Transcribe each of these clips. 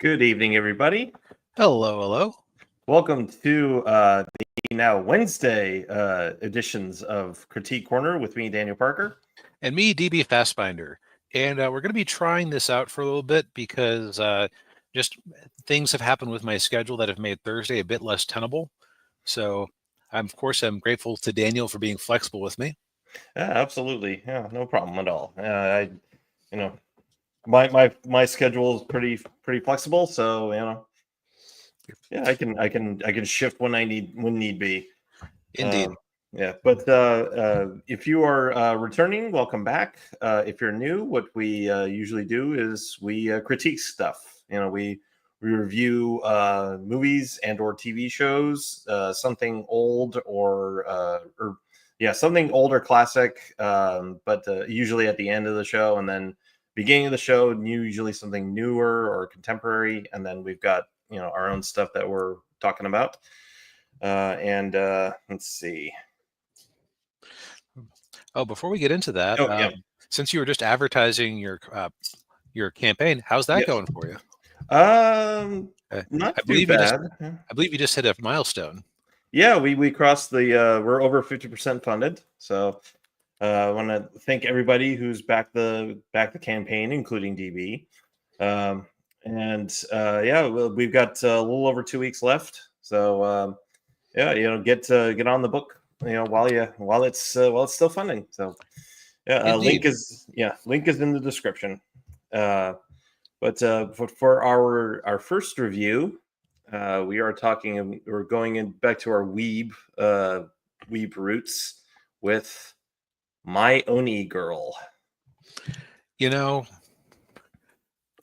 Good evening, everybody. Hello, hello. Welcome to the now Wednesday editions of Critique Corner with me, Daniel Parker. And me, DB Fastbinder. And we're going to be trying this out for a little bit because just things have happened with my schedule that have made Thursday a bit less tenable. So, of course, I'm grateful to Daniel for being flexible with me. Yeah, absolutely. Yeah, no problem at all. My schedule is pretty flexible, so yeah, I can shift when need be. Indeed. Yeah, but if you are returning, welcome back. If you're new, what we usually do is we critique stuff. We review movies and or TV shows, something old or yeah, something old or classic, but usually at the end of the show, and then beginning of the show, usually something newer or contemporary, and then we've got our own stuff that we're talking about. And let's see. Oh, before we get into that, Oh, yeah. Since you were just advertising your campaign, how's that Yes. going for you? Not I too believe bad. I believe you just hit a milestone. Yeah, we crossed the we're over 50% funded. So I want to thank everybody who's backed the campaign, including DB. Yeah, we've got a little over 2 weeks left. So yeah, get on the book, while it's still funding. So yeah, link is in the description. But for our first review, we're going back to our weeb roots with My Oni Girl.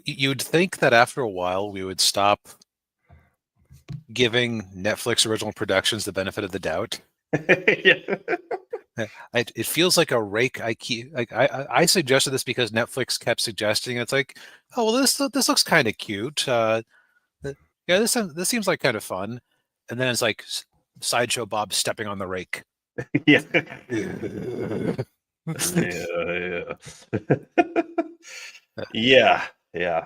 You'd think that after a while we would stop giving Netflix original productions the benefit of the doubt. Yeah. It feels like a rake. I suggested this because Netflix kept suggesting it's like, oh well, this looks kind of cute. Yeah, this seems like kind of fun, and then it's like Sideshow Bob stepping on the rake. Yeah. Yeah. Yeah.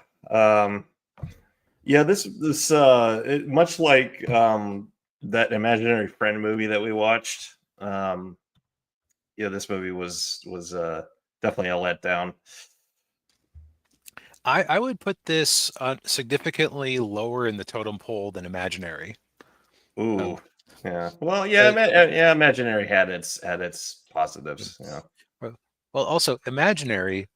Yeah. This much like that Imaginary Friend movie that we watched. This movie was definitely a letdown. I would put this significantly lower in the totem pole than Imaginary. Ooh, yeah. Well, yeah, Imaginary had its positives. Yeah. Well, also Imaginary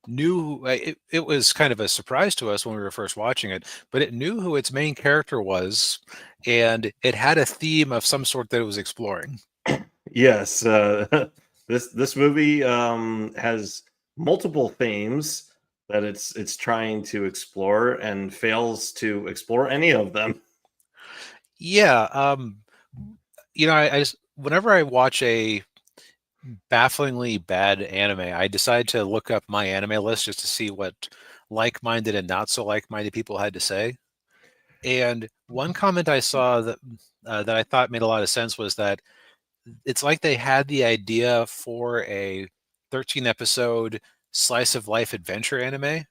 knew it was kind of a surprise to us when we were first watching it, but it knew who its main character was, and it had a theme of some sort that it was exploring. Yes, this movie has multiple themes that it's trying to explore and fails to explore any of them. Yeah, I just, whenever I watch a bafflingly bad anime, I decide to look up my anime list just to see what like-minded and not so like-minded people had to say. And one comment I saw that I thought made a lot of sense was that it's like they had the idea for a 13-episode slice of life adventure anime,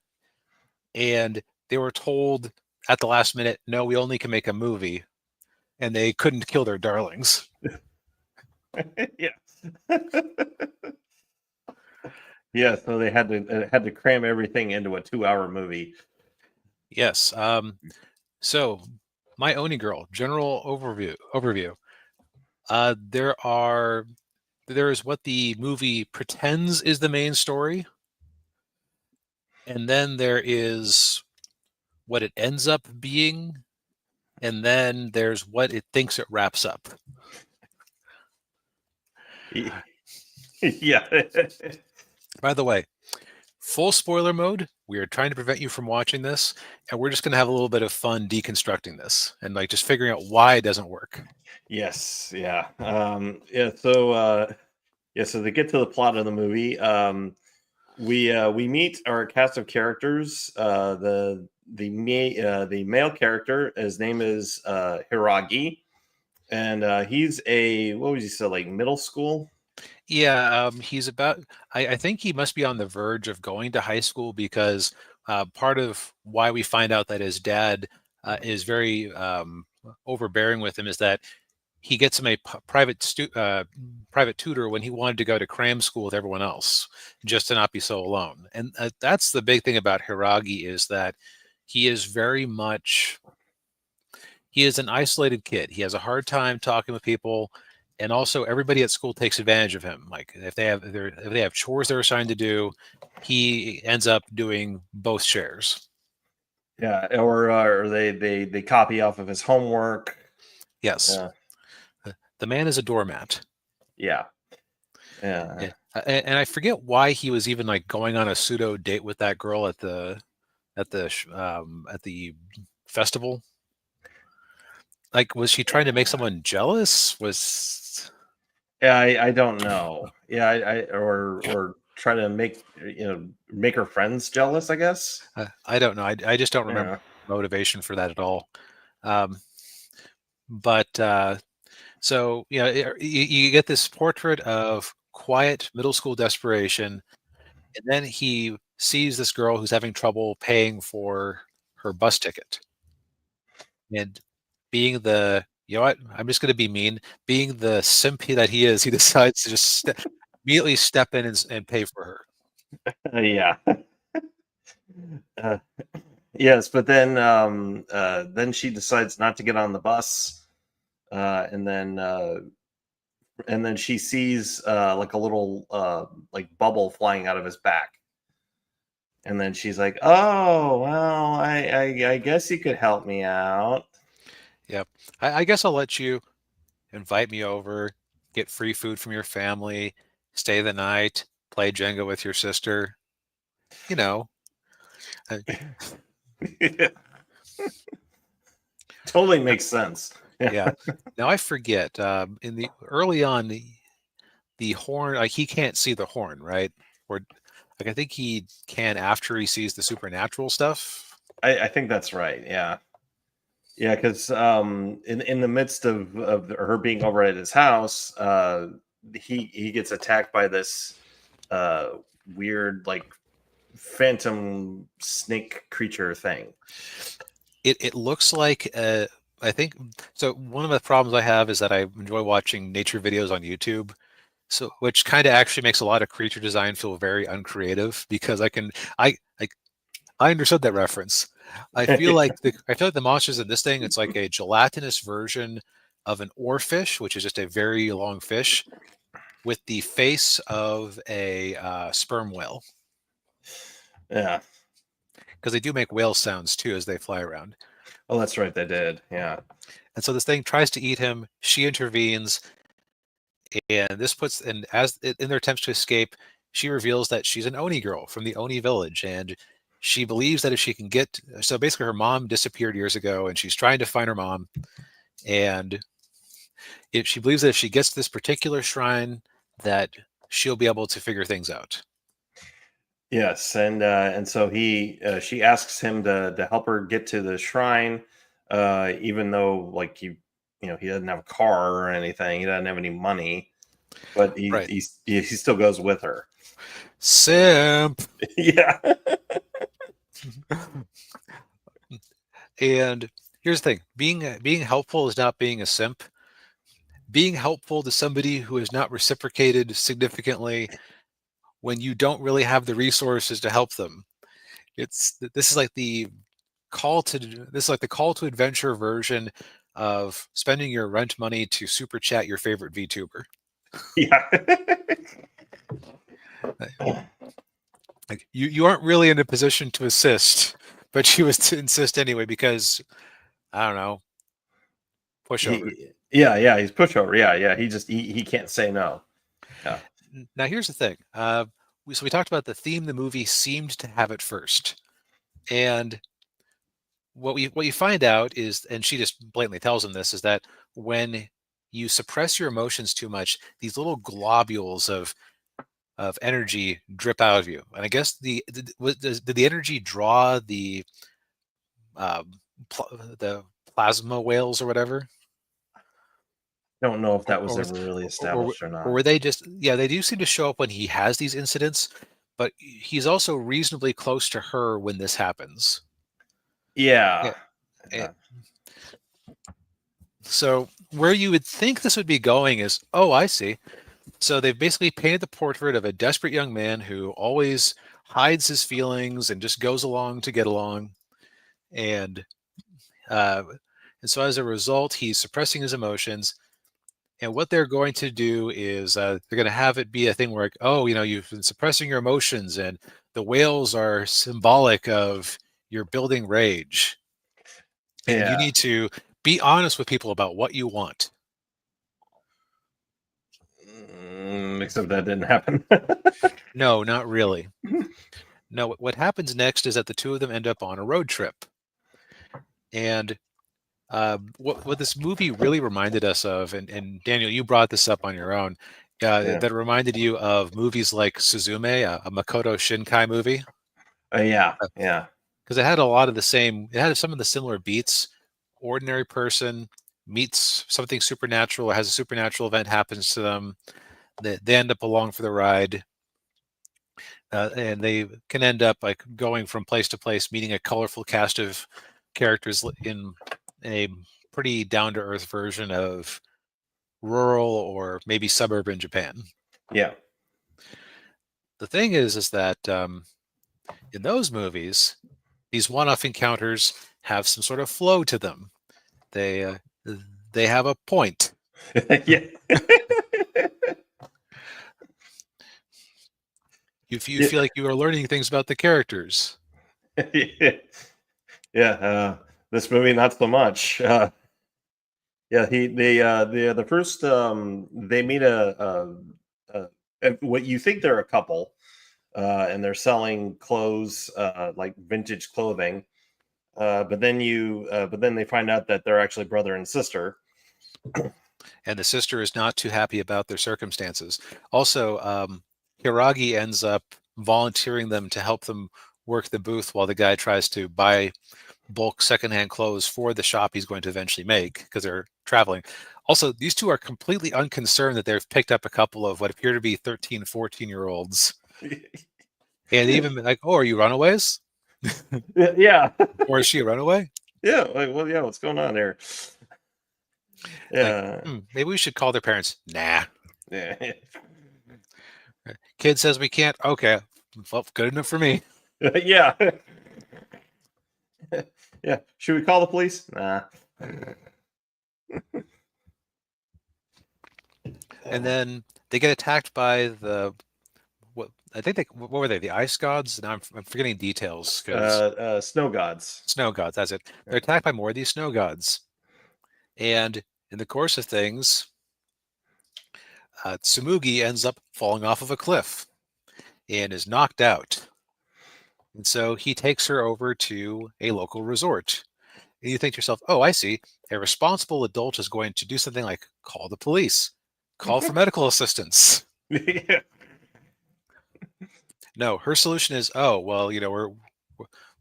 and they were told at the last minute, no, we only can make a movie, and they couldn't kill their darlings. Yeah. Yeah, so they had to cram everything into a 2-hour movie. Yes. So My Oni Girl, general overview. There is what the movie pretends is the main story, and then there is what it ends up being, and then there's what it thinks it wraps up. Yeah. By the way, full spoiler mode. We are trying to prevent you from watching this, and we're just going to have a little bit of fun deconstructing this and like just figuring out why it doesn't work. Yes. Yeah. Yeah. So to get to the plot of the movie, we meet our cast of characters. The male character, his name is Hiragi, and he's what would you say, like middle school? Yeah, he's about. I think he must be on the verge of going to high school because part of why we find out that his dad is very overbearing with him is that he gets him a private tutor when he wanted to go to cram school with everyone else, just to not be so alone. And that's the big thing about Hiragi, is that he is very much, he is an isolated kid. He has a hard time talking with people, and also everybody at school takes advantage of him. Like if they have chores they're assigned to do, he ends up doing both shares. Yeah, or they copy off of his homework. Yes. The man is a doormat. Yeah. Yeah. And I forget why he was even like going on a pseudo date with that girl at the festival. Like, was she trying to make someone jealous? Was Yeah, I don't know. Yeah, or try to make make her friends jealous, I guess. I don't know. I just don't remember Yeah. motivation for that at all. Um, but so you get this portrait of quiet middle school desperation, and then he sees this girl who's having trouble paying for her bus ticket, and being the, you know what, I'm just going to be mean, being the simpy that he is, he decides to just immediately step in and pay for her. Yeah. Yes, but then she decides not to get on the bus, and then she sees like a little like bubble flying out of his back, and then she's like, "Oh well, I guess you could help me out." Yep. I guess I'll let you invite me over, get free food from your family, stay the night, play Jenga with your sister. You know, uh, Totally makes sense. yeah. Now I forget. In the early on, the horn, like he can't see the horn, right? Or like I think he can after he sees the supernatural stuff. I think that's right. Yeah. Yeah, because in the midst of her being over at his house, he gets attacked by this weird like phantom snake creature thing. It looks like I think so. One of the problems I have is that I enjoy watching nature videos on YouTube. So, which kind of actually makes a lot of creature design feel very uncreative, because I like I understood that reference. I feel like the monsters in this thing, it's like a gelatinous version of an oarfish, which is just a very long fish with the face of a sperm whale, Yeah. because they do make whale sounds too as they fly around. Oh, that's right. They did. Yeah. And so this thing tries to eat him. She intervenes, and this puts, and as in their attempts to escape, she reveals that she's an Oni girl from the Oni village, and she believes that if she can get, so basically her mom disappeared years ago, and she's trying to find her mom, and if she believes that if she gets to this particular shrine, that she'll be able to figure things out. Yes, and so she asks him to help her get to the shrine, even though like he doesn't have a car or anything, he doesn't have any money, but Right. he still goes with her. Simp. Yeah. And here's the thing: being helpful is not being a simp. Being helpful to somebody who is not reciprocated significantly when you don't really have the resources to help them. This is like the call to adventure version of spending your rent money to super chat your favorite VTuber. Yeah. Like you aren't really in a position to assist, but she was to insist anyway because I don't know, pushover. Yeah, he's pushover. Yeah, he can't say no. Yeah. Now here's the thing. So we talked about the theme the movie seemed to have at first, and what you find out is, and she just blatantly tells him this, is that when you suppress your emotions too much, these little globules of energy drip out of you. And I guess did the energy draw uh, the plasma whales or whatever? Don't know if Or, that was or was ever really or established or or not. were they just, yeah, they do seem to show up when he has these incidents, but he's also reasonably close to her when this happens. Yeah. Eh, So where you would think this would be going is, oh, I see. So they've basically painted the portrait of a desperate young man who always hides his feelings and just goes along to get along. And uh, and so as a result, he's suppressing his emotions. And what they're going to do is they're going to have it be a thing where, like, oh, you've been suppressing your emotions, and the whales are symbolic of your building rage. And you Yeah. need to be honest with people about what you want. Except that didn't happen. No, not really. No, what happens next is that the two of them end up on a road trip. And what this movie really reminded us of, and Daniel, you brought this up on your own, Yeah. that reminded you of movies like Suzume, a Makoto Shinkai movie, Yeah. Yeah. because it had some of the similar beats. Ordinary person meets something supernatural, or has a supernatural event happens to them. They end up along for the ride. And they can end up like going from place to place, meeting a colorful cast of characters in a pretty down to earth version of rural or maybe suburban Japan. Yeah. The thing is that in those movies, these one-off encounters have some sort of flow to them. They uh, they have a point. Yeah. You feel like you are learning things about the characters. Yeah. This movie, not so much. Yeah, the first they meet what you think they're a couple, and they're selling clothes, like vintage clothing. But then they find out that they're actually brother and sister. And the sister is not too happy about their circumstances. Also, Hiragi ends up volunteering them to help them work the booth while the guy tries to buy bulk secondhand clothes for the shop he's going to eventually make because they're traveling. Also, these two are completely unconcerned that they've picked up a couple of what appear to be 13, 14-year-olds. And even like, oh, are you runaways? Yeah, Or is she a runaway? yeah. Like, well, yeah. What's going on there? Like, Yeah, maybe we should call their parents. Nah. yeah, Kid says we can't. Okay. Well, good enough for me. yeah, yeah. Should we call the police? Nah. And then they get attacked by what I think what were they? The ice gods? Now I'm forgetting details because Snow gods. snow gods. That's it. They're attacked by more of these snow gods, and in the course of things, Tsumugi ends up falling off of a cliff and is knocked out. And so he takes her over to a local resort. And you think to yourself, oh, I see. A responsible adult is going to do something like call the police, call for medical assistance. Yeah. No, her solution is, oh, well,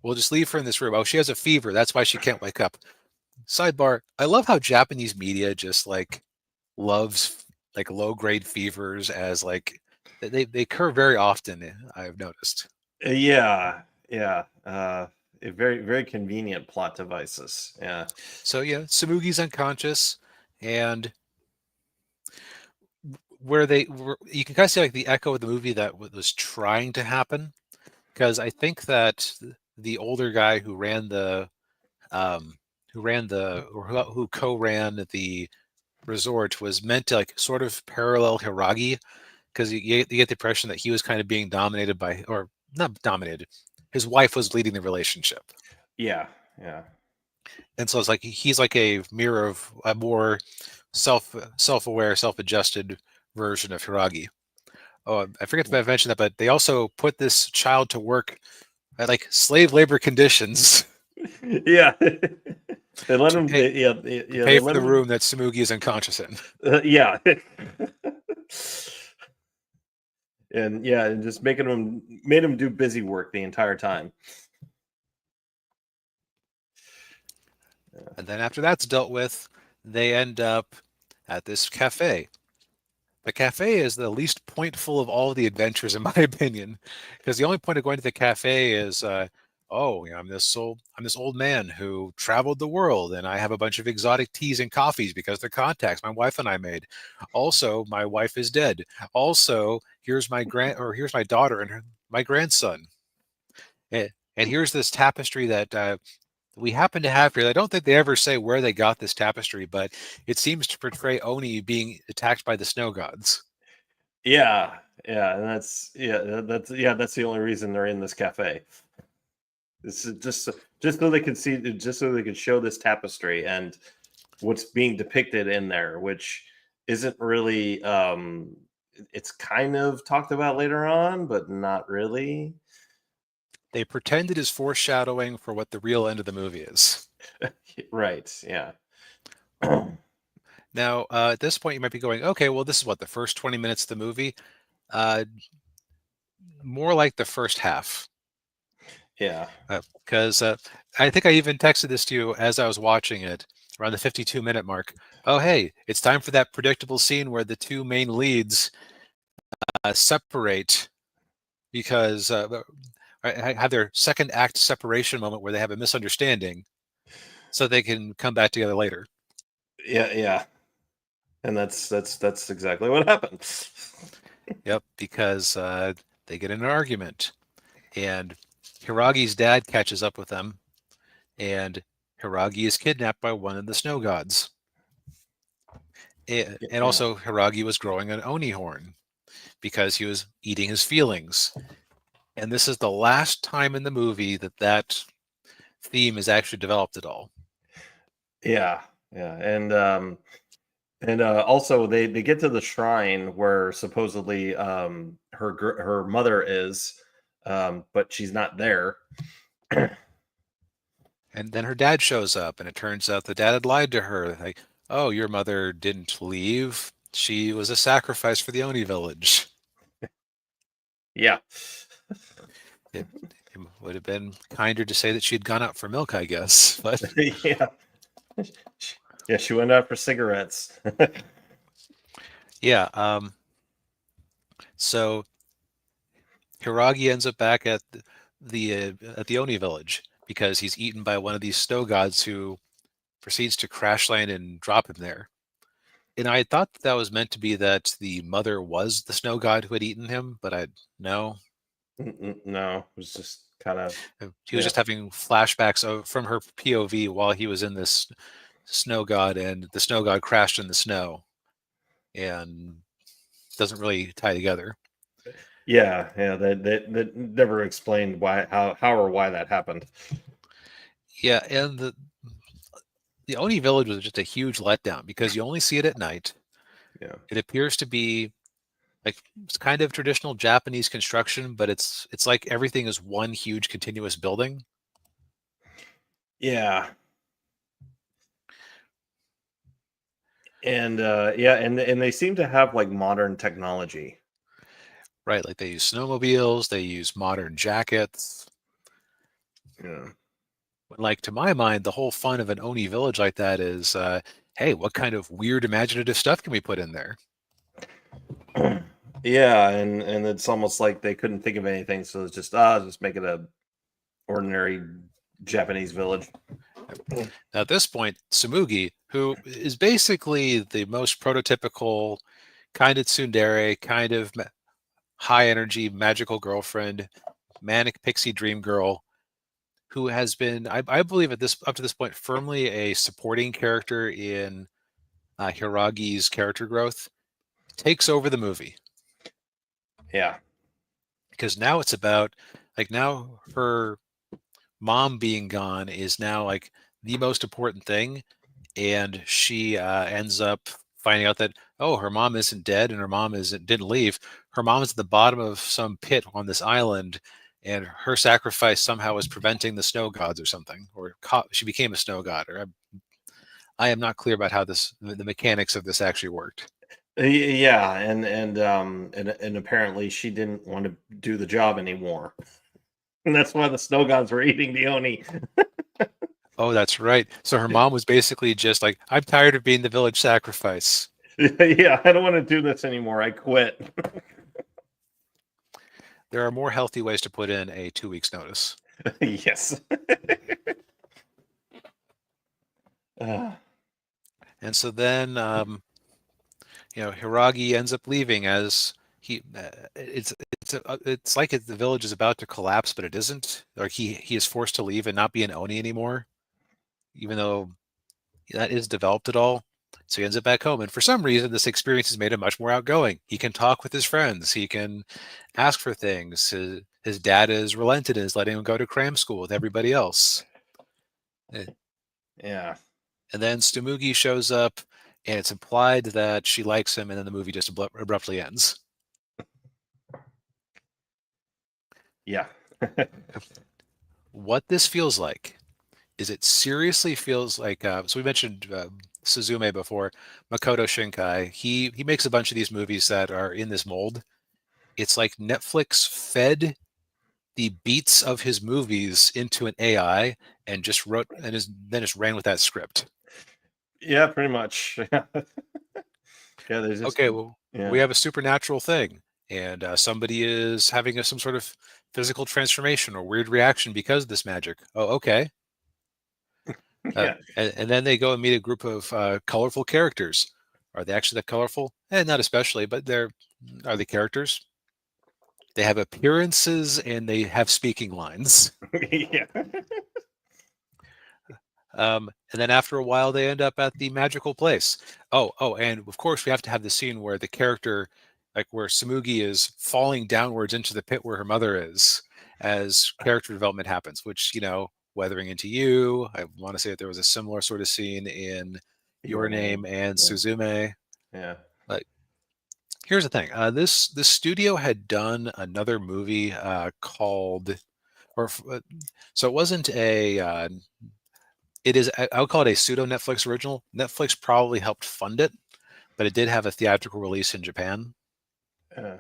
we'll just leave her in this room. Oh, she has a fever. That's why she can't wake up. Sidebar, I love how Japanese media just like loves like low grade fevers as like they occur very often, I've noticed. Yeah, yeah. A very, very convenient plot devices. Yeah. So yeah, Samugi's unconscious, and you can kind of see like the echo of the movie that was trying to happen, because I think that the older guy um, who co-ran the resort was meant to like sort of parallel Hiragi, because you get the impression that he was kind of being dominated by, or not dominated, his wife was leading the relationship. Yeah. Yeah. And so it's like he's like a mirror of a more self-aware, self-adjusted version of Hiragi. Oh, I forget if I mentioned that, but they also put this child to work at like slave labor conditions Yeah. They let to him. pay Yeah. to Yeah. pay They for let the him. room that Samugi is unconscious in. Yeah. And yeah, and just made him do busy work the entire time. And then after that's dealt with, they end up at this cafe. The cafe is the least pointful of all the adventures, in my opinion, because the only point of going to the cafe is, oh, I'm this old man who traveled the world, and I have a bunch of exotic teas and coffees because they're contacts my wife and I made. Also, my wife is dead. Also, here's my daughter and my grandson. And here's this tapestry that we happen to have here. I don't think they ever say where they got this tapestry, but it seems to portray Oni being attacked by the snow gods. Yeah, yeah, and that's the only reason they're in this cafe. This is just so they could see, just so they could show this tapestry and what's being depicted in there, which isn't really. It's kind of talked about later on, but not really. They pretend it is foreshadowing for what the real end of the movie is. Right? Yeah. Now, at this point, you might be going, okay, well, this is what, the first 20 minutes of the movie? Uh, More like the first half. Yeah. Because I think I even texted this to you as I was watching it around the 52-minute mark. Oh, hey, it's time for that predictable scene where the two main leads separate because have their second act separation moment where they have a misunderstanding so they can come back together later. Yeah. Yeah. And that's exactly what happened. Yep, because they get in an argument, and Hiragi's dad catches up with them, and Hiragi is kidnapped by one of the snow gods. And Yeah. also, Hiragi was growing an Oni horn because he was eating his feelings. And this is the last time in the movie that that theme is actually developed at all. Yeah. Yeah. And also they get to the shrine where supposedly her mother is, but she's not there. And then her dad shows up, and it turns out the dad had lied to her. Like, oh, your mother didn't leave. She was a sacrifice for the Oni village. Yeah. It, it would have been kinder to say that she'd gone out for milk, I guess. But Yeah. Yeah, she went out for cigarettes. yeah, so Hiragi ends up back at the Oni village because he's eaten by one of these snow gods who proceeds to crash land and drop him there. And I thought that was meant to be that the mother was the snow god who had eaten him, but I no. No, it was just kind of, He was yeah. just having flashbacks from her POV while he was in this snow god, and the snow god crashed in the snow, and doesn't really tie together. Yeah, yeah, that never explained why, how or why that happened. Yeah, and the Oni village was just a huge letdown because you only see it at night. Yeah. It appears to be like it's kind of traditional Japanese construction, but it's like everything is one huge continuous building. Yeah. And yeah, and they seem to have like modern technology. Right, like they use snowmobiles, they use modern jackets. Yeah. Like to my mind, the whole fun of an Oni village like that is, hey, what kind of weird imaginative stuff can we put in there? Yeah, and it's almost like they couldn't think of anything, so it's just make it a ordinary Japanese village. Now, at this point, Tsumugi, who is basically the most prototypical kind of tsundere, kind of high energy, magical girlfriend, manic pixie dream girl, who has been, I believe, at this up to this point, firmly a supporting character in Hiragi's character growth, takes over the movie Yeah. because now it's about like now her mom being gone is now like the most important thing, and she ends up finding out that oh, her mom isn't dead and her mom isn't didn't leave. Her mom is at the bottom of some pit on this island, and her sacrifice somehow is preventing the snow gods or something, or she became a snow god. Or I am not clear about how the mechanics of this actually worked. Yeah, and apparently she didn't want to do the job anymore. And that's why the snow gods were eating the oni. Oh, that's right. So her mom was basically just like, I'm tired of being the village sacrifice. Yeah, I don't want to do this anymore. I quit. There are more healthy ways to put in a 2 weeks notice. Yes. Uh, And so then, Hiragi ends up leaving as it's like the village is about to collapse, but it isn't. Like he is forced to leave and not be an Oni anymore, even though that is developed at all. So he ends up back home, and for some reason, this experience has made him much more outgoing. He can talk with his friends. He can ask for things. His dad is relented and is letting him go to cram school with everybody else. yeah. And then Stumugi shows up, and it's implied that she likes him, and then the movie just abruptly ends. Yeah. What this feels like is it seriously feels like so we mentioned Suzume before, Makoto Shinkai. He makes a bunch of these movies that are in this mold. It's like Netflix fed the beats of his movies into an AI and just wrote and then just ran with that script. Yeah, pretty much. Yeah, there's just Okay, well, we yeah. have a supernatural thing, and somebody is having some sort of physical transformation or weird reaction because of this magic. Oh, okay. Yeah. And then they go and meet a group of colorful characters. Are they actually that colorful? Not especially, but are they characters? They have appearances and they have speaking lines. Yeah. And then after a while, they end up at the magical place. Oh, and of course, we have to have the scene where the character, like where Samugi is falling downwards into the pit where her mother is, as character development happens. Which Weathering Into You. I want to say that there was a similar sort of scene in Your Name and Yeah. Suzume. Yeah. Like, here's the thing: this studio had done another movie called, so it wasn't a it is I would call it a pseudo Netflix original. Netflix probably helped fund it, but it did have a theatrical release in Japan. Uh,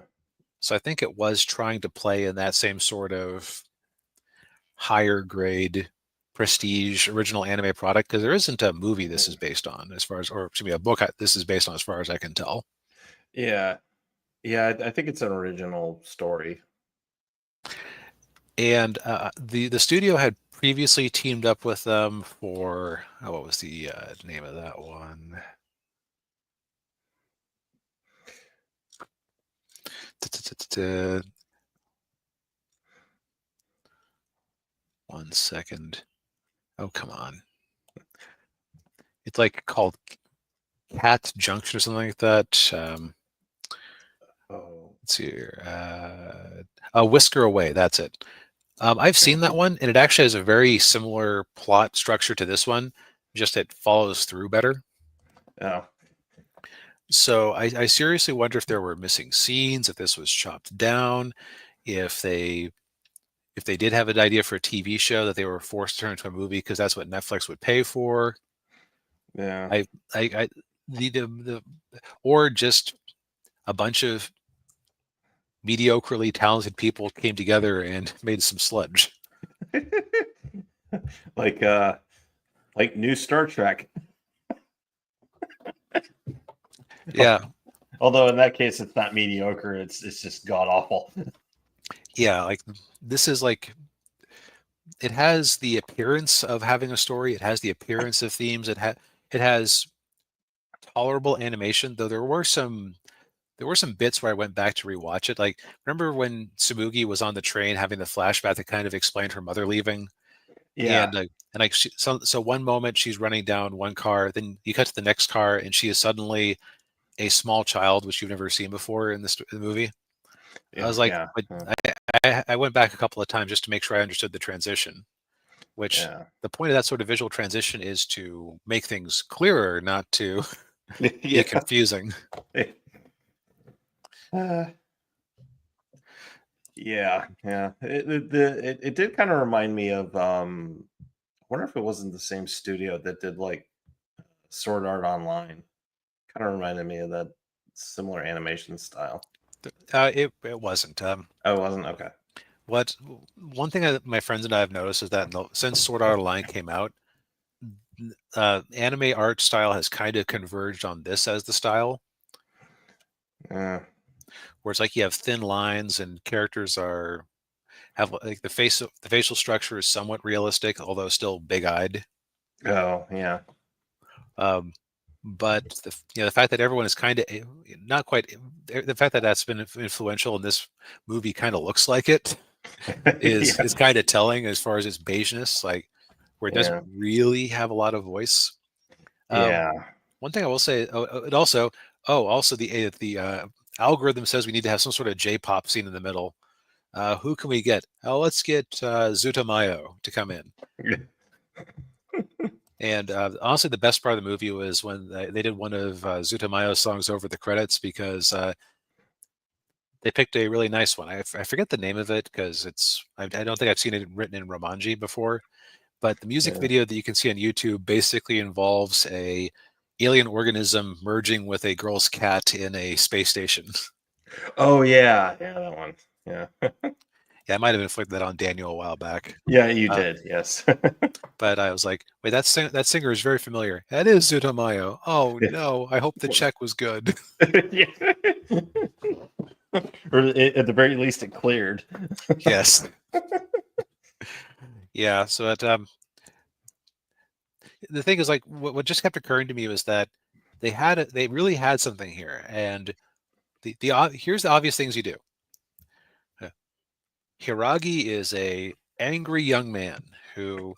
So I think it was trying to play in that same sort of higher grade prestige original anime product, because there isn't a movie this is based on as far as, or excuse me, a book this is based on as far as I can tell. yeah. Yeah, I think it's an original story. And the studio had previously teamed up with them for what was the name of that one? One second. Oh, come on. It's like called Cat Junction or something like that. Oh. Let's see here. A Whisker Away. That's it. I've seen that one, and it actually has a very similar plot structure to this one, just it follows through better. Oh. So I seriously wonder if there were missing scenes, if this was chopped down, if they did have an idea for a TV show that they were forced to turn into a movie because that's what Netflix would pay for. Yeah. I the or just a bunch of mediocrely talented people came together and made some sludge. like new Star Trek. Yeah, Although in that case it's not mediocre, it's just god awful. yeah. Like this is like it has the appearance of having a story. It has the appearance of themes. It has tolerable animation, though there were some bits where I went back to rewatch it. Like remember when Samugi was on the train having the flashback that kind of explained her mother leaving, Yeah. and like so one moment she's running down one car, then you cut to the next car and she is suddenly a small child, which you've never seen before in the movie. I Yeah. was like, Yeah. but I went back a couple of times just to make sure I understood the transition, which Yeah. the point of that sort of visual transition is to make things clearer, not to be Yeah. confusing. Uh, yeah. Yeah. It did kind of remind me of I wonder if it wasn't the same studio that did like Sword Art Online. Kind of reminded me of that similar animation style. It wasn't. Oh, it wasn't? Okay. What one thing that my friends and I have noticed is that since Sword Art Online came out, anime art style has kind of converged on this as the style, Uh, where it's like you have thin lines and characters have like the facial structure is somewhat realistic, although still big-eyed. oh yeah. Um, but the fact that everyone is kind of not quite the fact that that's been influential in this movie kind of looks like it is Yeah. is kind of telling as far as its beigeness, like where it doesn't Yeah. really have a lot of voice. Um, Yeah. one thing I will say, it also, also the algorithm says we need to have some sort of J-pop scene in the middle. Who can we get? Oh, let's get Zutamayo to come in. And honestly, the best part of the movie was when they did one of Zutamayo's songs over the credits, because they picked a really nice one. I forget the name of it because I don't think I've seen it written in Romanji before. But the music Yeah. video that you can see on YouTube basically involves a alien organism merging with a girl's cat in a space station. Oh yeah. Yeah, that one. Yeah. Yeah, I might have inflicted that on Daniel a while back. Yeah, you Uh, did. Yes. but I was like, wait, that singer is very familiar. That is Zutamayo. Oh no, I hope the check was good. Yeah. Or at the very least, it cleared. Yes. Yeah. So the thing is, like, what just kept occurring to me was that they really had something here, and here's the obvious things you do. Uh, Hiragi is a angry young man who,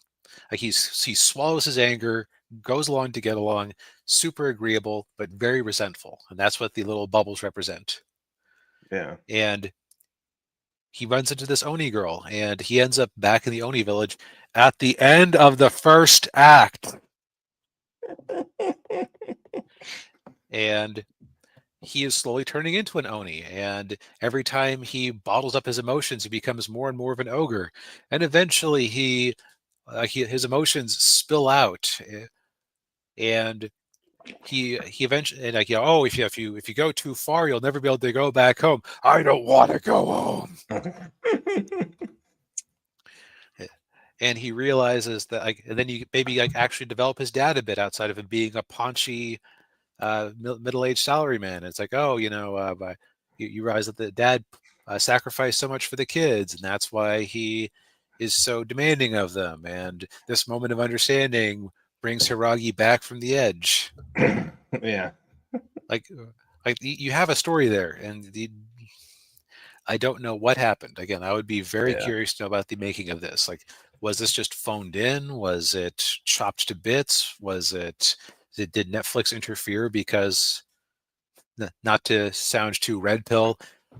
like, he swallows his anger, goes along to get along, super agreeable but very resentful, and that's what the little bubbles represent. Yeah. And he runs into this Oni girl, and he ends up back in the Oni village at the end of the first act. And he is slowly turning into an Oni. And every time he bottles up his emotions, he becomes more and more of an ogre. And eventually his emotions spill out. And he eventually, and like, oh, if you go too far, you'll never be able to go back home. I don't want to go home. And he realizes that, like, and then you maybe like actually develop his dad a bit outside of him being a paunchy middle-aged salaryman. It's like, oh, but you realize that the dad sacrificed so much for the kids, and that's why he is so demanding of them. And this moment of understanding brings Hiragi back from the edge. Yeah. Like, you have a story there, and I don't know what happened. Again, I would be very Yeah. curious to know about the making of this. Like, was this just phoned in? Was it chopped to bits? Did Netflix interfere because, not to sound too red pill,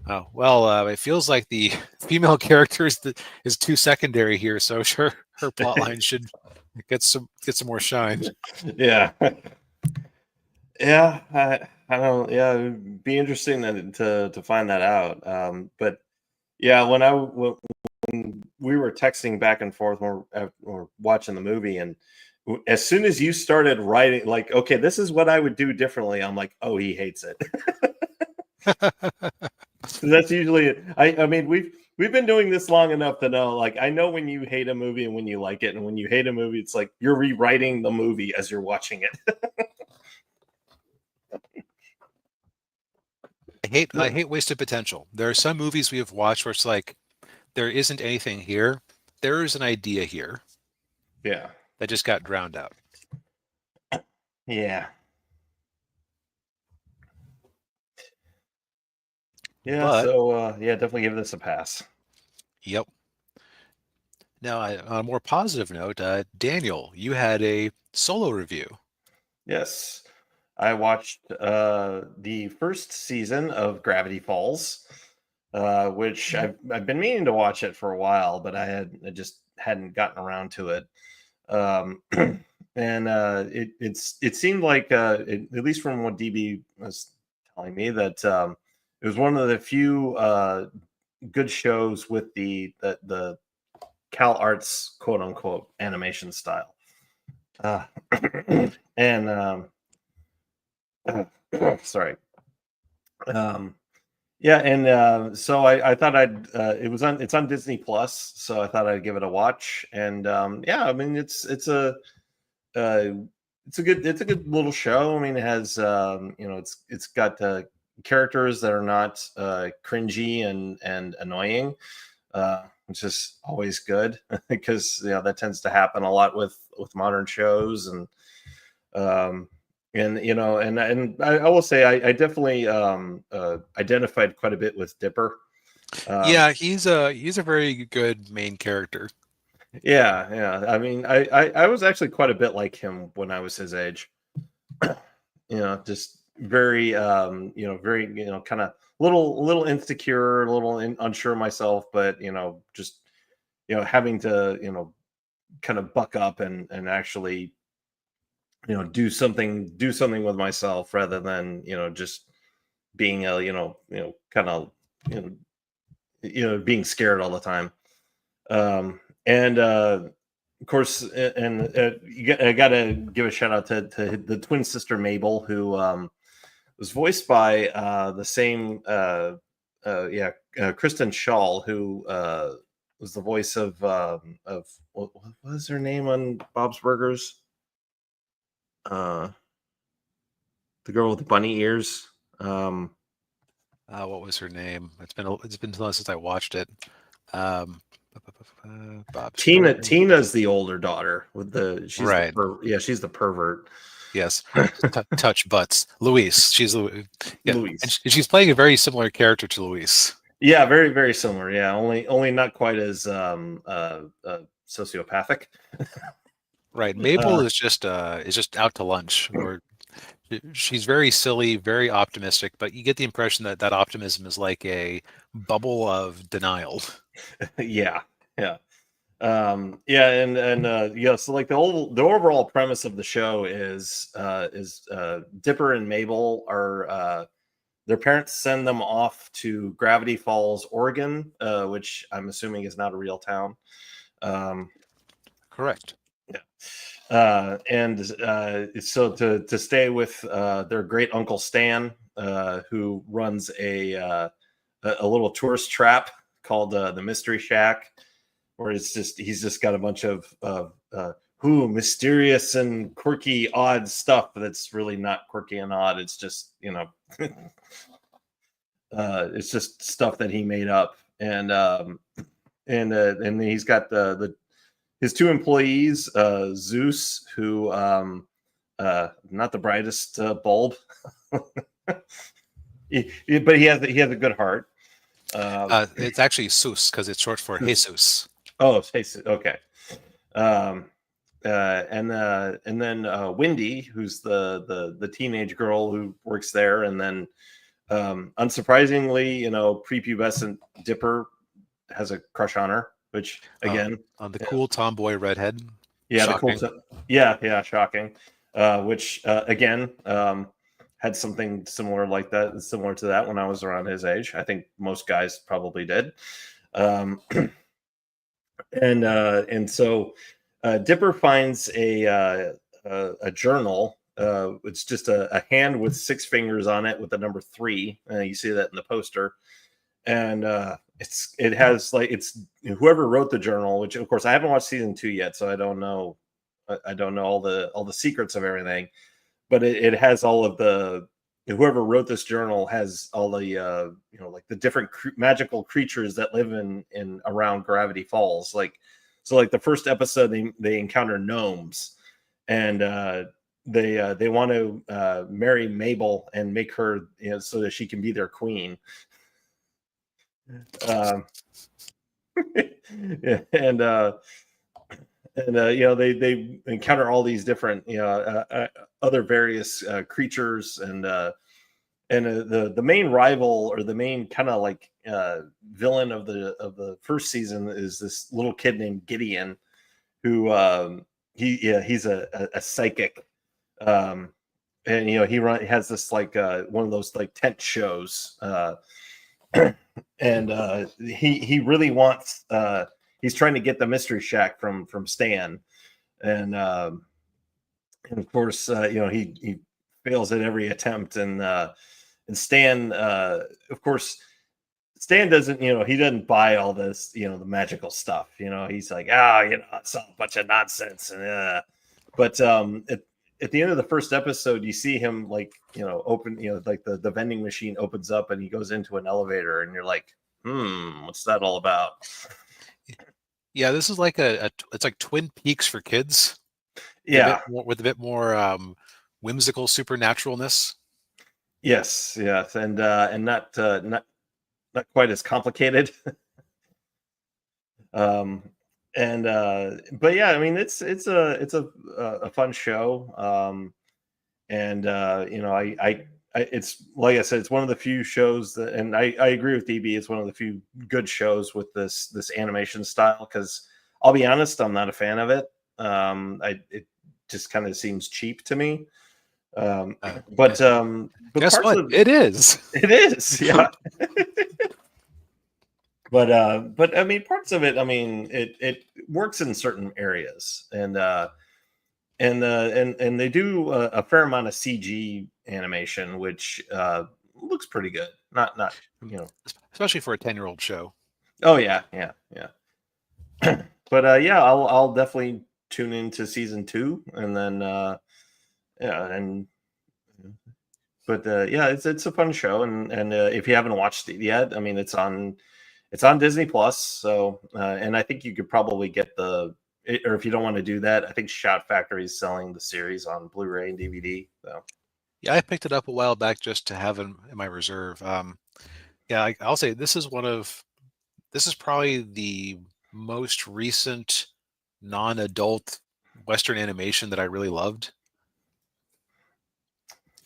it feels like the female character is too secondary here, so sure, her plot line should get some more shine. Yeah. Yeah. I don't. Yeah, it'd be interesting to find that out. But yeah, when we were texting back and forth when we're watching the movie, and as soon as you started writing, like, okay, this is what I would do differently, I'm like, oh, he hates it. That's usually it. I mean, we've been doing this long enough to know, like, I know when you hate a movie and when you like it, and when you hate a movie, it's like you're rewriting the movie as you're watching it. I hate wasted potential. There are some movies we have watched where it's like there isn't anything here. There is an idea here Yeah. that just got drowned out. Yeah. Yeah. But So yeah, definitely give this a pass. yep. Now, on a more positive note, Daniel, you had a solo review. Yes. I watched the first season of Gravity Falls, which I've been meaning to watch it for a while, but I just hadn't gotten around to it. Um, and it seemed like at least from what DB was telling me, that it was one of the few good shows with the Cal Arts quote unquote animation style. Uh, and sorry. Um, yeah, and so I thought it's on Disney Plus, so I thought I'd give it a watch. And yeah, I mean, it's it's a good little show. I mean, it has it's got characters that are not cringy and annoying, which is always good because that tends to happen a lot with modern shows. And I will say I definitely identified quite a bit with Dipper. Yeah, he's a very good main character. Yeah. I mean, I was actually quite a bit like him when I was his age. Just very very kind of little insecure, a little unsure of myself, but just having to kind of buck up and actually do something with myself rather than just being a kind of you know being scared all the time. And of course, I gotta give a shout out to the twin sister Mabel, who was voiced by the same Kristen Shaw, who was the voice of what was her name on Bob's Burgers, uh the girl with the bunny ears. What was her name? It's been so long since I watched it. Um, Bob's Burger. Tina's the older daughter with Right. she's the pervert. Yes. Touch butts. Louise. Yeah, and Louise. she's playing a very similar character to Louise. Yeah, very very similar. Yeah, only not quite as sociopathic. Right. Mabel Uh, is just out to lunch, or she's very silly, very optimistic, but you get the impression that that optimism is like a bubble of denial. yeah, yeah. So like the overall premise of the show is Dipper and Mabel are their parents send them off to Gravity Falls, Oregon, which I'm assuming is not a real town. Um, Correct. yeah. And so to stay with their great uncle Stan, who runs a little tourist trap called the Mystery Shack, where he's just got a bunch of mysterious and quirky, odd stuff that's really not quirky and odd. It's just it's just stuff that he made up, and he's got the his two employees, Zeus, who not the brightest bulb, but he has a good heart. It's actually Sus because it's short for Jesus. Oh, okay. Um, and then Wendy, who's the teenage girl who works there, and then unsurprisingly, prepubescent Dipper has a crush on her, which again, On the cool tomboy redhead. yeah, Shocking. yeah, shocking. Which again had something similar to that when I was around his age. I think most guys probably did. Um, and so Dipper finds a journal. It's just a hand with 6 fingers on it with the number 3. You see that in the poster, and it has like it's whoever wrote the journal, which of course I haven't watched season 2 yet, so I don't know. I don't know all the secrets of everything, but it has all of the whoever wrote this journal has all the like the different magical creatures that live in around Gravity Falls. Like the first episode they encounter gnomes, and they want to marry Mabel and make her so that she can be their queen. Um, yeah, and they encounter all these different other various creatures, and the main rival, or the main kind of like villain of the first season, is this little kid named Gideon, who he's a psychic, and he has this like one of those like tent shows, and he really wants he's trying to get the Mystery Shack from Stan, and of course he fails at every attempt, and Stan of course Stan doesn't he doesn't buy all this the magical stuff. He's like, it's all a bunch of nonsense, and But at the end of the first episode, you see him like, open, like the vending machine opens up and he goes into an elevator, and you're like, what's that all about? Yeah, this is like it's like Twin Peaks for kids. Yeah. With a bit more whimsical supernaturalness. Yes. Yes. And not quite as complicated. But yeah, I mean, it's a fun show. And it's like I said, it's one of the few shows that, and I agree with DB, it's one of the few good shows with this animation style, because I'll be honest, I'm not a fan of it. It just kind of seems cheap to me. But Guess parts what? of It is. it is, yeah. But I mean, parts of it, I mean, it works in certain areas, and they do a fair amount of CG animation, which looks pretty good. Not Especially for a 10-year-old show. Oh yeah, yeah, yeah. But yeah, I'll definitely tune into season 2, and then yeah, and but yeah, it's a fun show, and if you haven't watched it yet, I mean, it's on Disney Plus. So and I think you could probably get or if you don't want to do that, I think Shot Factory is selling the series on Blu-ray and DVD. So Yeah, I picked it up a while back just to have in my reserve. Yeah, I'll say this is probably the most recent non-adult Western animation that I really loved.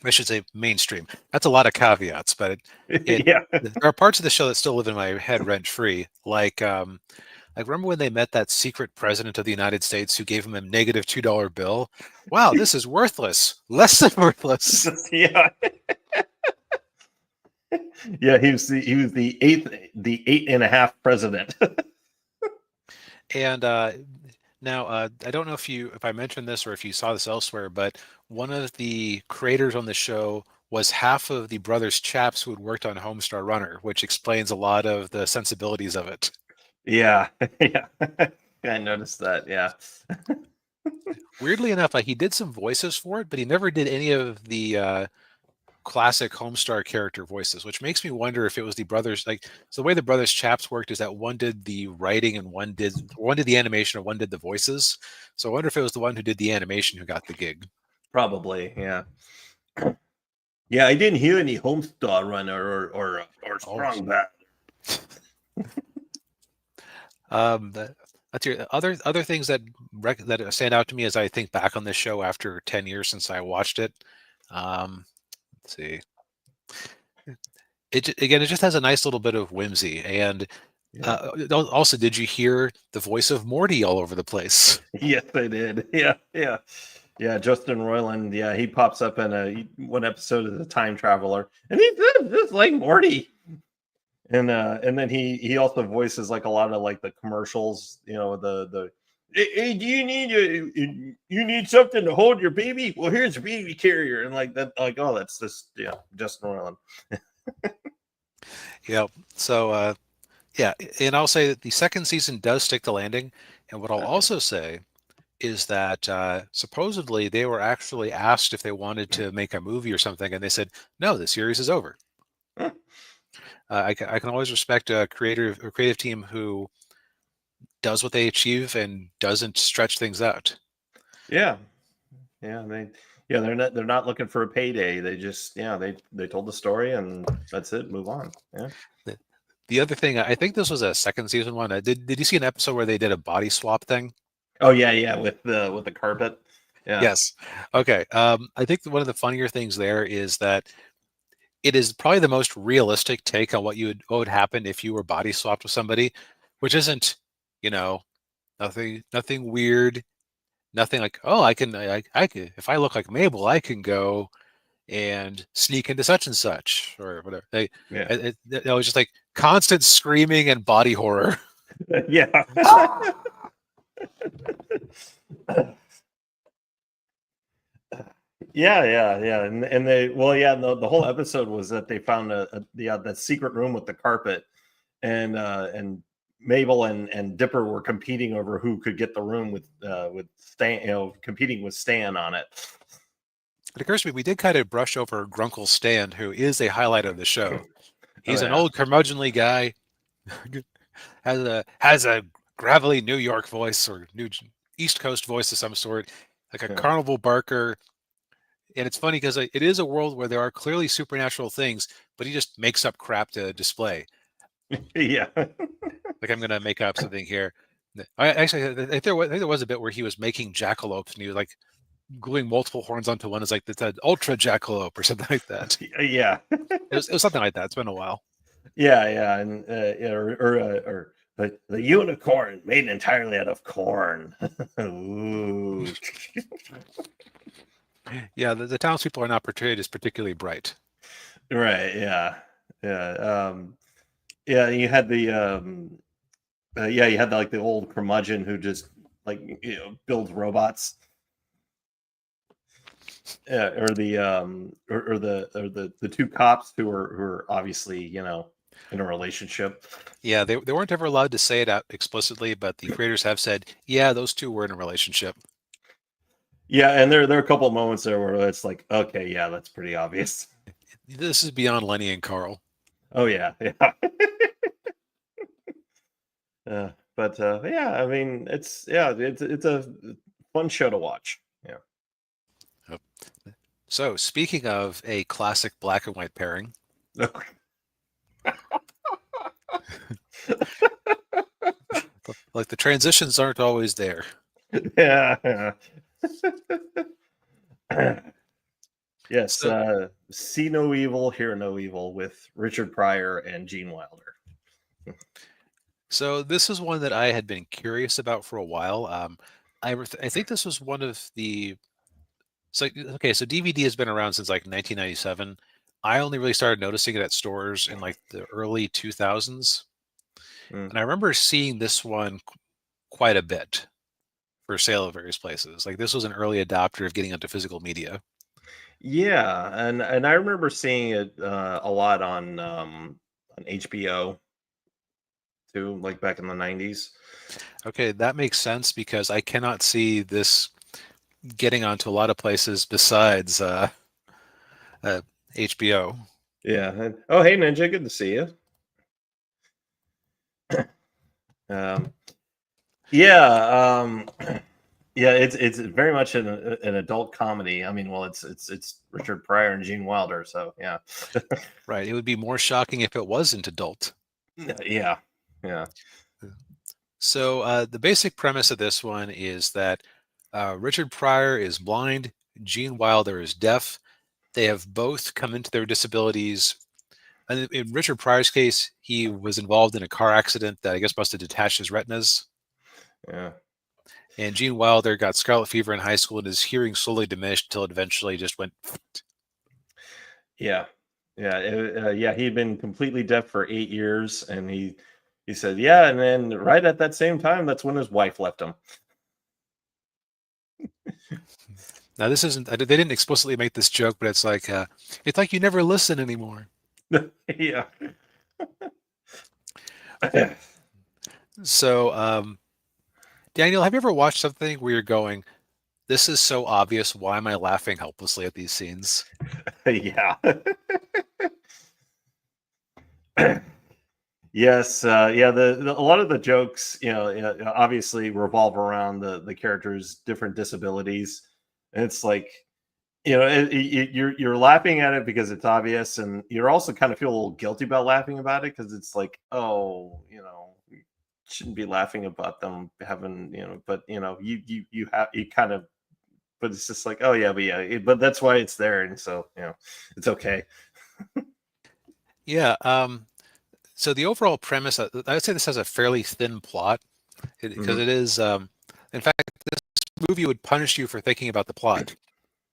I should say mainstream. That's a lot of caveats, but yeah, there are parts of the show that still live in my head rent free. Like remember when they met that secret president of the United States who gave him a negative $2 bill? Wow, this is worthless. Less than worthless. yeah. Yeah, he was the eight and a half president. And now I don't know if I mentioned this or if you saw this elsewhere, but one of the creators on the show was half of the brothers Chaps who had worked on Homestar Runner, which explains a lot of the sensibilities of it. Yeah, yeah. I noticed that. Yeah. Weirdly enough, he did some voices for it, but he never did any of the classic Homestar character voices, which makes me wonder if it was the brothers. So the way the brothers Chaps worked is that one did the writing and one did the animation and one did the voices. So I wonder if it was the one who did the animation who got the gig. Probably. Yeah. Yeah, I didn't hear any Homestar Runner or Oh, Strong Bad. That's your other things that stand out to me as I think back on this show after 10 years since I watched it. Let's see. It just has a nice little bit of whimsy, and Yeah. also, did you hear the voice of Morty all over the place? Yes, I did. Yeah, yeah, yeah. Justin Roiland. Yeah, he pops up in one episode as a time traveler, and he's just like Morty. And then he also voices like a lot of like the commercials. The hey, do you need something to hold your baby? Well, here's a baby carrier, and like that. Like, oh, that's just Justin Roiland. Yeah. So yeah, and I'll say that the second season does stick the landing. And what I'll also say is that supposedly they were actually asked if they wanted to make a movie or something, and they said, no, the series is over. I can always respect a creative team who does what they achieve and doesn't stretch things out. Yeah, yeah, they're not looking for a payday. They just they told the story and that's it. Move on. Yeah. The other thing, I think this was a second season one. Did you see an episode where they did a body swap thing? Oh yeah, yeah, with the carpet. Yeah. Yes. Okay. I think one of the funnier things there is that it is probably the most realistic take on what would happen if you were body swapped with somebody, which isn't, you know, nothing weird, nothing like, oh, I can, if I look like Mabel, I can go and sneak into such and such or whatever. Yeah. It was just like constant screaming and body horror. Yeah. Yeah, yeah, yeah, and they the whole episode was that they found that secret room with the carpet, and Mabel and Dipper were competing over who could get the room with Stan, competing with Stan on it. It occurs to me we did kind of brush over Grunkle Stan, who is a highlight of the show. He's an old curmudgeonly guy, has a gravelly New York voice or East Coast voice of some sort, like a carnival barker. And it's funny because it is a world where there are clearly supernatural things, but he just makes up crap to display. Yeah. Like, I'm going to make up something here. I think there was a bit where he was making jackalopes and he was like gluing multiple horns onto one. It's like it's an ultra jackalope or something like that. Yeah. It was something like that. It's been a while. Yeah, and or the unicorn made entirely out of corn. Ooh. Yeah, the townspeople are not portrayed as particularly bright. Right. Yeah. Yeah. You had the you had like the old curmudgeon who just like builds robots. Or the two cops who are obviously in a relationship. Yeah, they weren't ever allowed to say it out explicitly, but the creators have said, yeah, those two were in a relationship. Yeah, and there are a couple of moments there where it's like, okay, yeah, that's pretty obvious. This is beyond Lenny and Carl. Oh yeah. But yeah, I mean, it's a fun show to watch. Yeah. Yep. So, speaking of a classic black and white pairing, like the transitions aren't always there. Yeah. Yes. See No Evil, Hear No Evil with Richard Pryor and Gene Wilder. So this is one that I had been curious about for a while. I think this was one of the. So DVD has been around since like 1997. I only really started noticing it at stores in like the early 2000s, and I remember seeing this one quite a bit for sale at various places. Like, this was an early adopter of getting onto physical media. Yeah, and I remember seeing it a lot on HBO too, like back in the 90s. Okay, that makes sense because I cannot see this getting onto a lot of places besides HBO. Yeah. Oh, hey, Ninja, good to see you. Yeah. Yeah, it's very much an adult comedy. I mean, well, it's Richard Pryor and Gene Wilder, so yeah. Right. It would be more shocking if it wasn't adult. Yeah. So the basic premise of this one is that Richard Pryor is blind, Gene Wilder is deaf. They have both come into their disabilities. And in Richard Pryor's case, he was involved in a car accident that I guess must have detached his retinas. Yeah. And Gene Wilder got scarlet fever in high school and his hearing slowly diminished until it eventually just went. Yeah. Yeah. He'd been completely deaf for 8 years, and he said, yeah, and then right at that same time, that's when his wife left him. Now, this isn't. They didn't explicitly make this joke, but it's like you never listen anymore. Yeah. So, Daniel, have you ever watched something where you're going, "This is so obvious. Why am I laughing helplessly at these scenes?" Yeah. Yes. Yeah. A lot of the jokes, obviously revolve around the characters' different disabilities, and it's like, you're laughing at it because it's obvious, and you're also kind of feel a little guilty about laughing about it because it's like, oh, you shouldn't be laughing about them having, but you have you kind of, but it's just like, oh yeah, but that's why it's there, and so it's okay. Yeah. So the overall premise, I would say this has a fairly thin plot because Mhm. it is. In fact, this movie would punish you for thinking about the plot.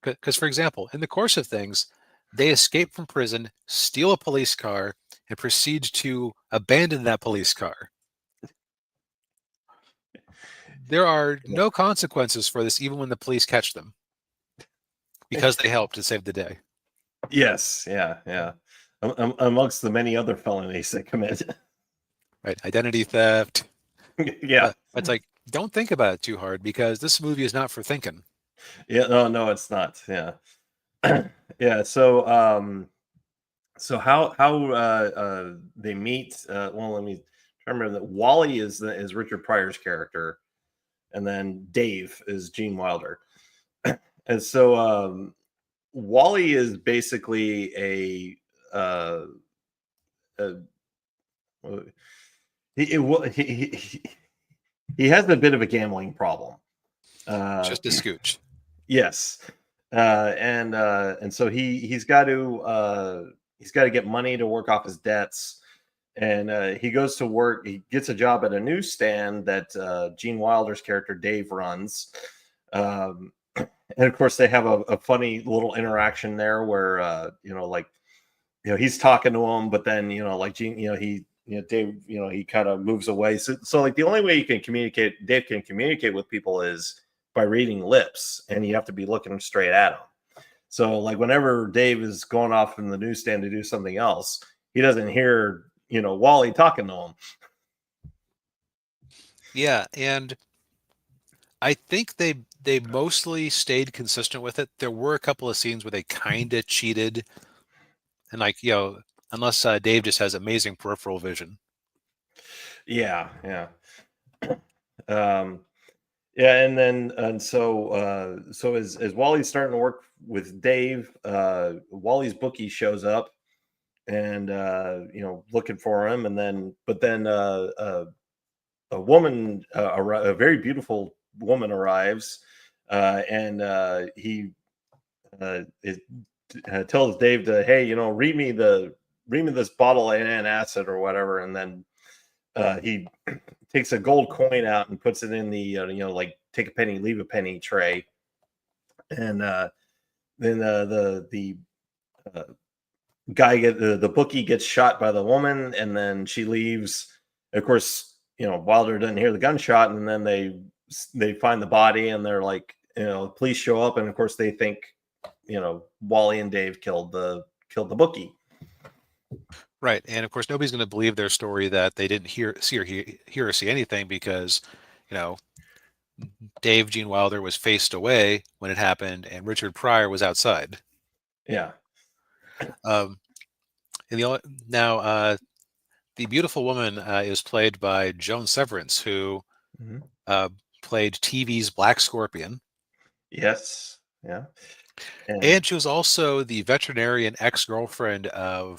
Because, for example, in the course of things, they escape from prison, steal a police car, and proceed to abandon that police car. There are no consequences for this, even when the police catch them, because they helped to save the day. Yes, yeah. Amongst the many other felonies they commit. right? Identity theft. Yeah. It's like, don't think about it too hard because this movie is not for thinking. Yeah, no, it's not. Yeah. Yeah, so how they meet, well, let me remember that Wally is Richard Pryor's character, and then Dave is Gene Wilder. And so Wally is basically a uh, he has a bit of a gambling problem. Uh, Just a scooch. yes, and so he's got to get money to work off his debts, and he goes to work. He gets a job at a newsstand that Gene Wilder's character Dave runs. And of course, they have a funny little interaction there where like he's talking to him, but then like Gene, Dave, he kind of moves away. So like the only way you can communicate, Dave can communicate with people is by reading lips, and you have to be looking straight at him. So like whenever Dave is going off in the newsstand to do something else, he doesn't hear Wally talking to him. Yeah, and I think they mostly stayed consistent with it. There were a couple of scenes where they kind of cheated, and like unless Dave just has amazing peripheral vision. Yeah, yeah. um Yeah, and so as Wally's starting to work with Dave, Wally's bookie shows up and looking for him, and then a woman, a very beautiful woman arrives, and he it, tells Dave to, hey, read me this bottle of antacid or whatever, and then he takes a gold coin out and puts it in the like take a penny leave a penny tray, and then the uh, the bookie gets shot by the woman, and then she leaves. Of course, Wilder doesn't hear the gunshot, and then they find the body, and they're like, police show up, and of course they think Wally and Dave killed the bookie. Right, and of course nobody's going to believe their story that they didn't hear or see anything because, you know, Dave Gene Wilder was faced away when it happened, and Richard Pryor was outside. Yeah. Um, and now the beautiful woman is played by Joan Severance, who Mhm. uh, played TV's Black Scorpion, Yes. Yeah. And and she was also the veterinarian ex-girlfriend uh,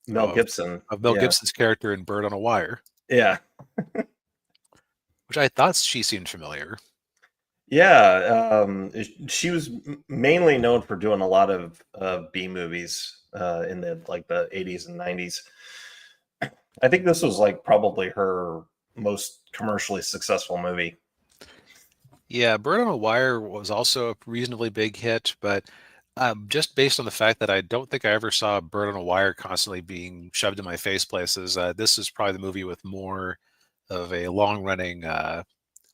Mel of Gibson. Mel Yeah. Gibson's character in Bird on a Wire, Yeah. which I thought she seemed familiar. Yeah, she was mainly known for doing a lot of B movies in the 80s and 90s. I think this was like probably her most commercially successful movie. Yeah, Bird on a Wire was also a reasonably big hit, but just based on the fact that I don't think I ever saw Bird on a Wire constantly being shoved in my face places, this is probably the movie with more of a long-running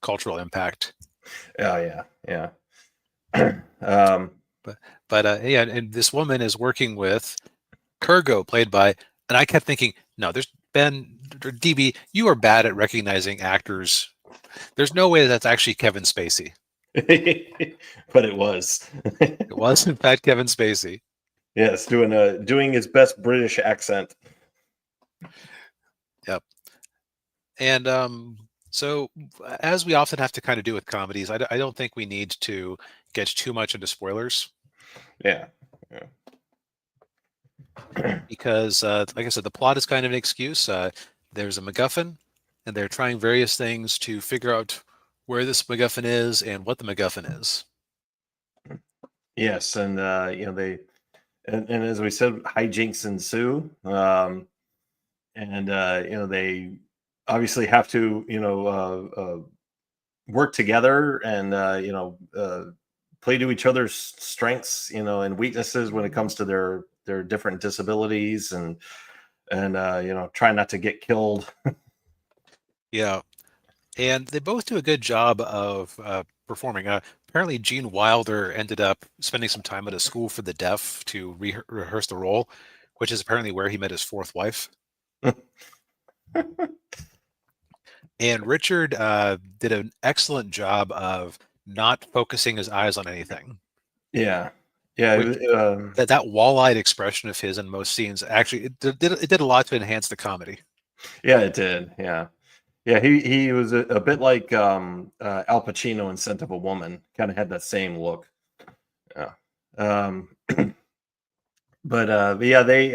cultural impact. Oh yeah. um, But yeah, and this woman is working with Kurgo, played by, and I kept thinking, no, there's Ben or DB, you are bad at recognizing actors. There's no way that's actually Kevin Spacey. but it was. It was in fact Kevin Spacey. Yes, doing his best British accent. Yep. And so, as we often have to kind of do with comedies, I don't think we need to get too much into spoilers Yeah. because, like I said, the plot is kind of an excuse. There's a MacGuffin, and they're trying various things to figure out where this MacGuffin is and what the MacGuffin is. Yes, and they and as we said, hijinks ensue. And they obviously have to work together, and play to each other's strengths and weaknesses when it comes to their different disabilities, and try not to get killed. Yeah, and they both do a good job of performing. Apparently, Gene Wilder ended up spending some time at a school for the deaf to rehearse the role, which is apparently where he met his fourth wife. And Richard did an excellent job of not focusing his eyes on anything. Yeah, yeah. Which that wall-eyed expression of his in most scenes actually it did a lot to enhance the comedy. yeah, it did. Yeah, yeah. He was a bit like Al Pacino in *Scent of a Woman*. Kind of had that same look. Yeah. Um, but yeah, they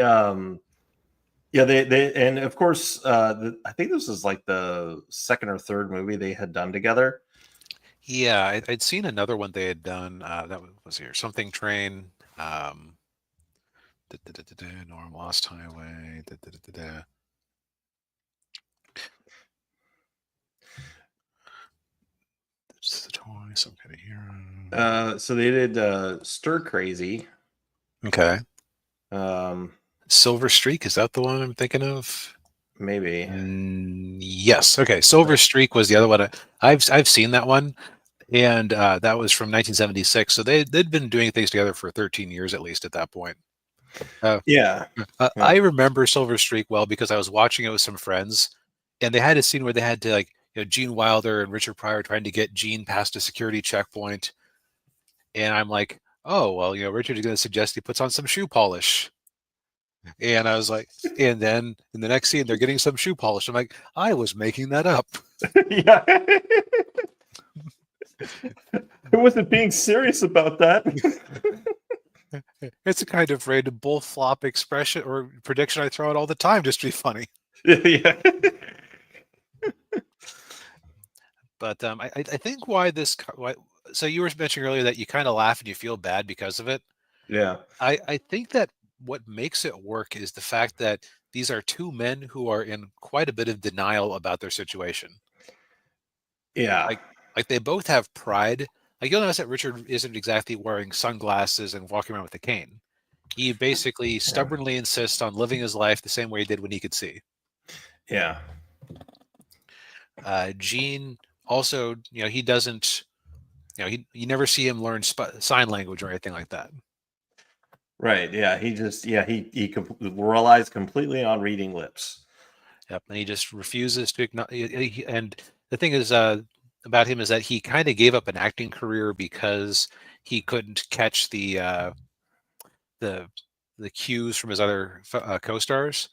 and of course, I think this was like the second or third movie they had done together. Yeah, I'd seen another one they had done. That was here, something train. Norm Lost Highway. It's the toy, some kind of hero. So they did Stir Crazy. Okay. Um, Silver Streak, is that the one I'm thinking of? maybe. Yes. Okay. Silver Streak was the other one. I've seen that one, and that was from 1976. So they'd been doing things together for 13 years at least at that point. Uh, Yeah. Yeah. I remember Silver Streak well because I was watching it with some friends, and they had a scene where they had to like Gene Wilder and Richard Pryor trying to get Gene past a security checkpoint, and I'm like, oh well, Richard is going to suggest he puts on some shoe polish. And I was like, and then in the next scene, they're getting some shoe polish. I'm like, I was making that up. Yeah. I wasn't being serious about that. It's a kind of random bull flop expression or prediction I throw out all the time just to be funny. Yeah. But I think so you were mentioning earlier that you kind of laugh and you feel bad because of it. Yeah. I think that what makes it work is the fact that these are two men who are in quite a bit of denial about their situation. Yeah. Like they both have pride. Like you'll notice that Richard isn't exactly wearing sunglasses and walking around with a cane. He basically Yeah. stubbornly insists on living his life the same way he did when he could see. Yeah. Gene also, he doesn't, you never see him learn sign language or anything like that. Right. Yeah. He relies completely on reading lips. Yep, and he just refuses to acknowledge. And the thing is about him is that he kind of gave up an acting career because he couldn't catch the the cues from his other co-stars.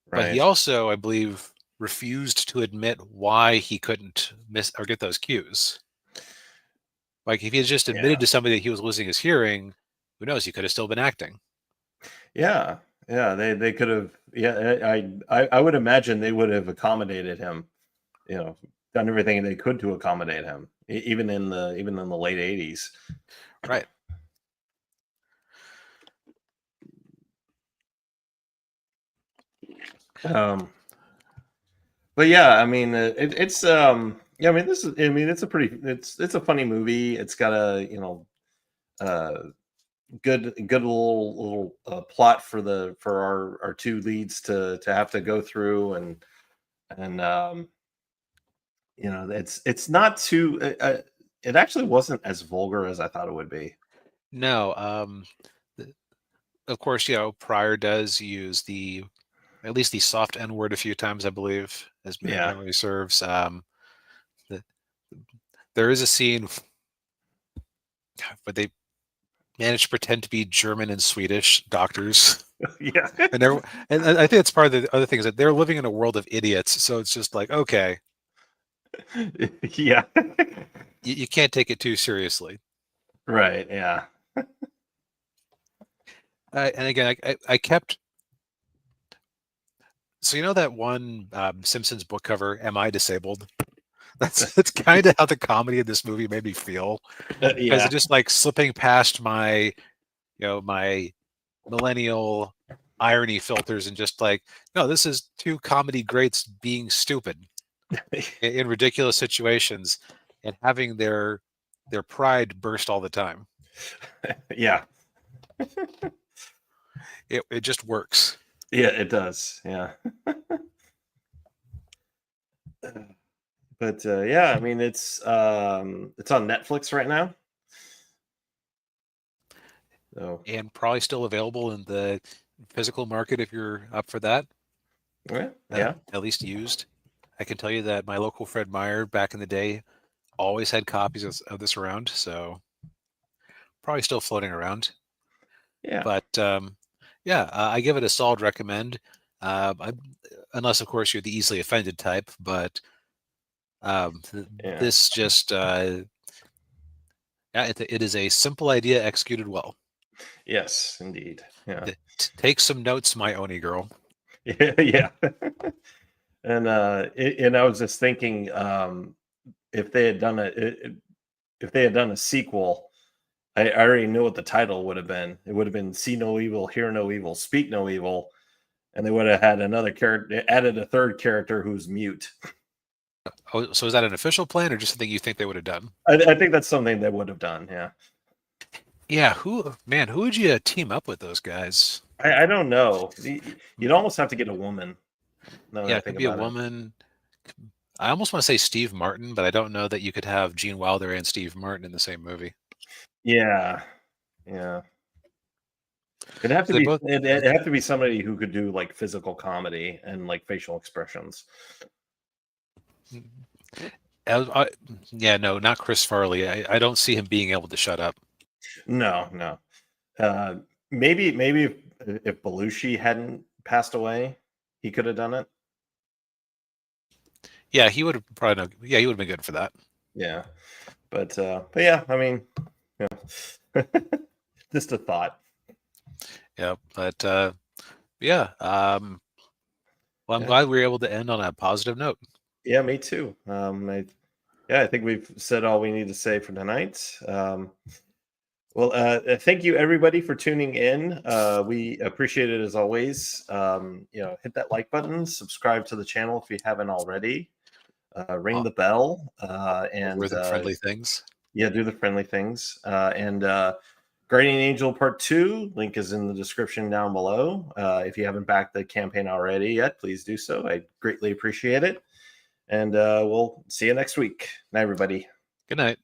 But he Right. also, I believe, refused to admit why he couldn't miss or get those cues. Like if he had just admitted Yeah. to somebody that he was losing his hearing, who knows? He could have still been acting. Yeah. Yeah. They could have. Yeah. I would imagine they would have accommodated him. Done everything they could to accommodate him, even in the late '80s. Right. Um, but yeah, I mean, it's yeah, I mean, it's a pretty, it's a funny movie. It's got a uh, good little plot for our two leads to have to go through, and it's not too. It actually wasn't as vulgar as I thought it would be. No. th- of course, Pryor does use at least the soft N word a few times, I believe, as Yeah. memory serves. The, there is a scene where they manage to pretend to be German and Swedish doctors. Yeah. And I think it's part of the other thing is that they're living in a world of idiots. So it's just like, okay, Yeah. you can't take it too seriously. Right. Yeah. And again, I kept. So that one Simpsons book cover, "Am I Disabled?" That's kind of how the comedy of this movie made me feel because Yeah. it's just like slipping past my millennial irony filters and just like, no, this is two comedy greats being stupid in ridiculous situations and having their pride burst all the time. Yeah. It just works. Yeah. It does. Yeah. But yeah, I mean, it's on Netflix right now. So And probably still available in the physical market if you're up for that. Yeah. at least used. I can tell you that my local Fred Meyer back in the day always had copies of this around, so probably still floating around. Yeah. But yeah, I give it a solid recommend. Unless, of course, you're the easily offended type. But Yeah. this just, yeah, it is a simple idea executed well. Yes, indeed. Yeah. Take some notes, my Oni girl. Yeah. Yeah. And I was just thinking, if they had done if they had done a sequel, I already knew what the title would have been. It would have been "See No Evil, Hear No Evil, Speak No Evil," and they would have had another character, added a third character who's mute. Oh, so is that an official plan or just something you think they would have done? I think that's something they would have done. Yeah. Yeah, who would you team up with those guys? I don't know. You'd almost have to get a woman. Now that Yeah, I it could think be a about it. woman. I almost want to say Steve Martin, but I don't know that you could have Gene Wilder and Steve Martin in the same movie. Yeah. Yeah. It'd have to They be both, it'd have to be somebody who could do like physical comedy and like facial expressions. yeah, no, not Chris Farley. I don't see him being able to shut up. No, no. Uh, maybe if Belushi hadn't passed away, he could have done it. Yeah, he would have probably. Yeah, he would have been good for that. Yeah, but yeah, I mean, yeah. Just a thought. Yeah, but yeah. Well, I'm Yeah, glad we were able to end on a positive note. yeah, me too. I think we've said all we need to say for tonight. Thank you everybody for tuning in. We appreciate it as always. Hit that like button, subscribe to the channel if you haven't already. Ring Uh, the bell, Over and the friendly things. yeah, do the friendly things. And Guardian Angel Part 2, link is in the description down below. If you haven't backed the campaign already yet, please do so. I greatly appreciate it. And we'll see you next week. Night, everybody. Good night.